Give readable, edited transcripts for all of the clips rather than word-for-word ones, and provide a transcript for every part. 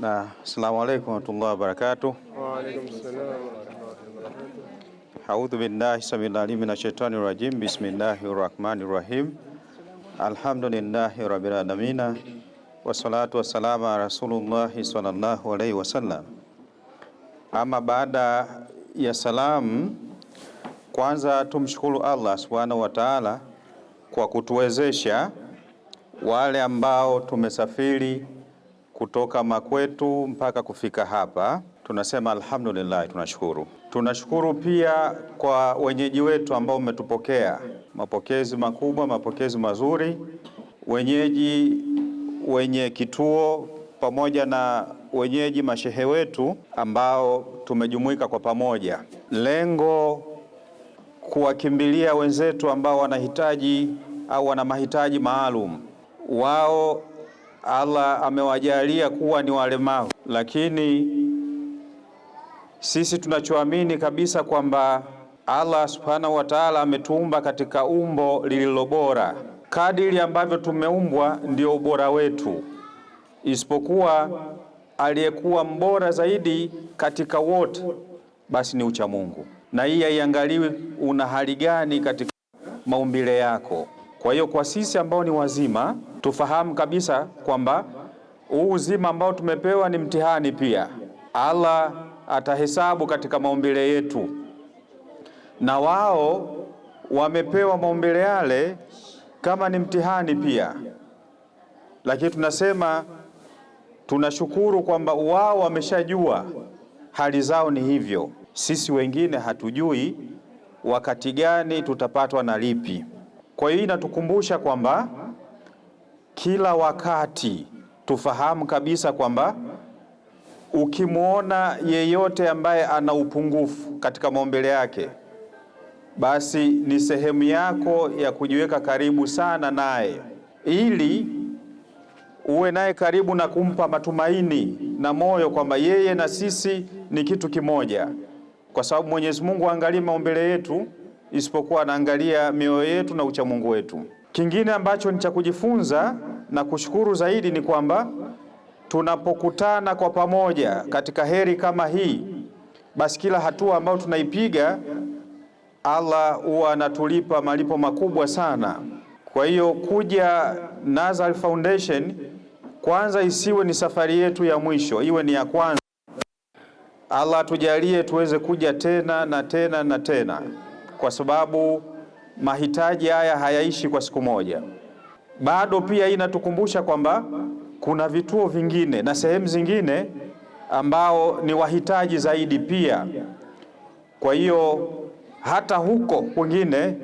Assalamu alaykum warahmatullahi wabarakatuh. Wa alaykum assalam wa rahmatullahi wa barakatuh. A'udhu billahi samil alim minash shaitani rajim. Bismillahir rahmanir rahim. Alhamdulillahi rabbil alamin. Wassalatu wassalamu ala Rasulullahi sallallahu alayhi wasallam. Ama baada ya salamu, kwanza tumshukuru Allah subhanahu wa ta'ala kwa kutuwezesha wale ambao tumesafiri kutoka makwetu mpaka kufika hapa. Tunasema alhamdulillah, tunashukuru. Tunashukuru pia kwa wenyeji wetu ambao umetupokea, mapokezi makubwa, mapokezi mazuri, wenyeji wenye kituo pamoja na wenyeji mashehe wetu ambao tumejumuika kwa pamoja. Lengo kuwakimbilia wenzetu ambao wanahitaji au wana mahitaji maalum. Wao Allah amewajalia kuwa ni walemavu, lakini sisi tunachoamini kabisa kwamba Allah subhanahu wa ta'ala ametuumba katika umbo lililo bora. Kadiri ambavyo tumeumbwa ndio ubora wetu, isipokuwa aliyekuwa mbora zaidi katika wote basi ni ucha Mungu, na hii haiangaliwi una hali gani katika maumbile yako. Kwa hiyo kwa sisi ambao ni wazima tufahamu kabisa kwamba huu uzima ambao tumepewa ni mtihani pia. Allah atahesabu katika maumbile yetu, na wao wamepewa maumbile yale kama ni mtihani pia, lakini tunasema tunashukuru kwamba wao wameshajua hali zao ni hivyo. Sisi wengine hatujui wakati gani tutapatwa na lipi. Kwa hiyo inatukumbusha kwamba kila wakati tufahamu kabisa kwamba ukimwona yeyote ambaye ana upungufu katika maumbile yake, basi ni sehemu yako ya kujiweka karibu sana naye, ili uwe naye karibu na kumpa matumaini na moyo kwamba yeye na sisi ni kitu kimoja, kwa sababu Mwenyezi Mungu haangalii maumbile yetu, isipokuwa anaangalia mioyo yetu na uchamungu wetu. Kingine ambacho ni cha kujifunza na kushukuru zaidi ni kwamba tunapokutana kwa pamoja katika heri kama hii, basi kila hatua ambayo tunaipiga Allah huwa anatulipa malipo makubwa sana. Kwa hiyo kuja Nazal Foundation kwanza isiwe ni safari yetu ya mwisho, iwe ni ya kwanza. Allah tujalie tuweze kuja tena na tena na tena, kwa sababu mahitaji haya hayaishi kwa siku moja. Bado pia inatukumbusha kwamba kuna vituo vingine na sehemu zingine ambao ni wahitaji zaidi pia. Kwa hiyo hata huko kwingine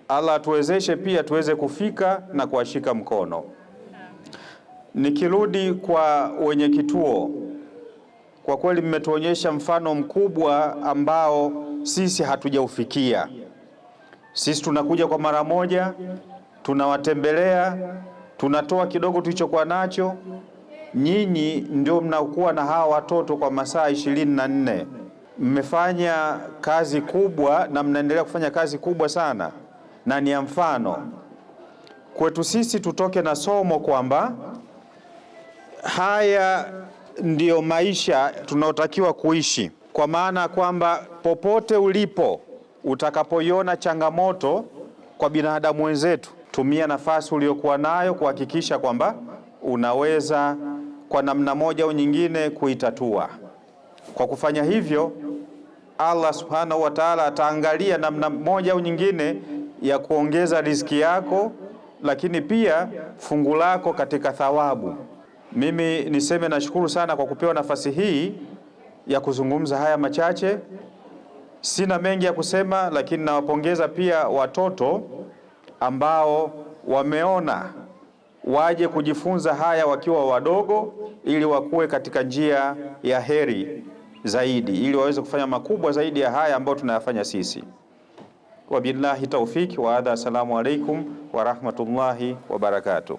Allah tuwezeshe pia tuweze kufika na kuwashika mkono. Nikirudi kwa wenye kituo, kwa kweli mmetuonyesha mfano mkubwa ambao sisi hatujaufikia. Sisi tunakuja kwa mara moja, tunawatembelea, tunatoa kidogo tulichokuwa nacho. Nyinyi ndio mnakuwa na hawa watoto kwa masaa 24. Mmefanya kazi kubwa na mnaendelea kufanya kazi kubwa sana, na ni ya mfano kwetu sisi. Tutoke na somo kwamba haya ndiyo maisha tunayotakiwa kuishi, kwa maana kwamba popote ulipo utakapoiona changamoto kwa binadamu wenzetu, tumia nafasi uliyokuwa nayo kuhakikisha kwamba unaweza kwa namna moja au nyingine kuitatua. Kwa kufanya hivyo, Allah subhanahu wa ta'ala ataangalia namna moja au nyingine ya kuongeza riziki yako, lakini pia fungu lako katika thawabu. Mimi niseme nashukuru sana kwa kupewa nafasi hii ya kuzungumza haya machache. Sina mengi ya kusema, lakini nawapongeza pia watoto ambao wameona waje kujifunza haya wakiwa wadogo, ili wakuwe katika njia ya heri zaidi, ili waweze kufanya makubwa zaidi ya haya ambayo tunayafanya sisi. Wabillahi taufiki wa hadha. Assalamu alaikum wa rahmatullahi wa barakatuh.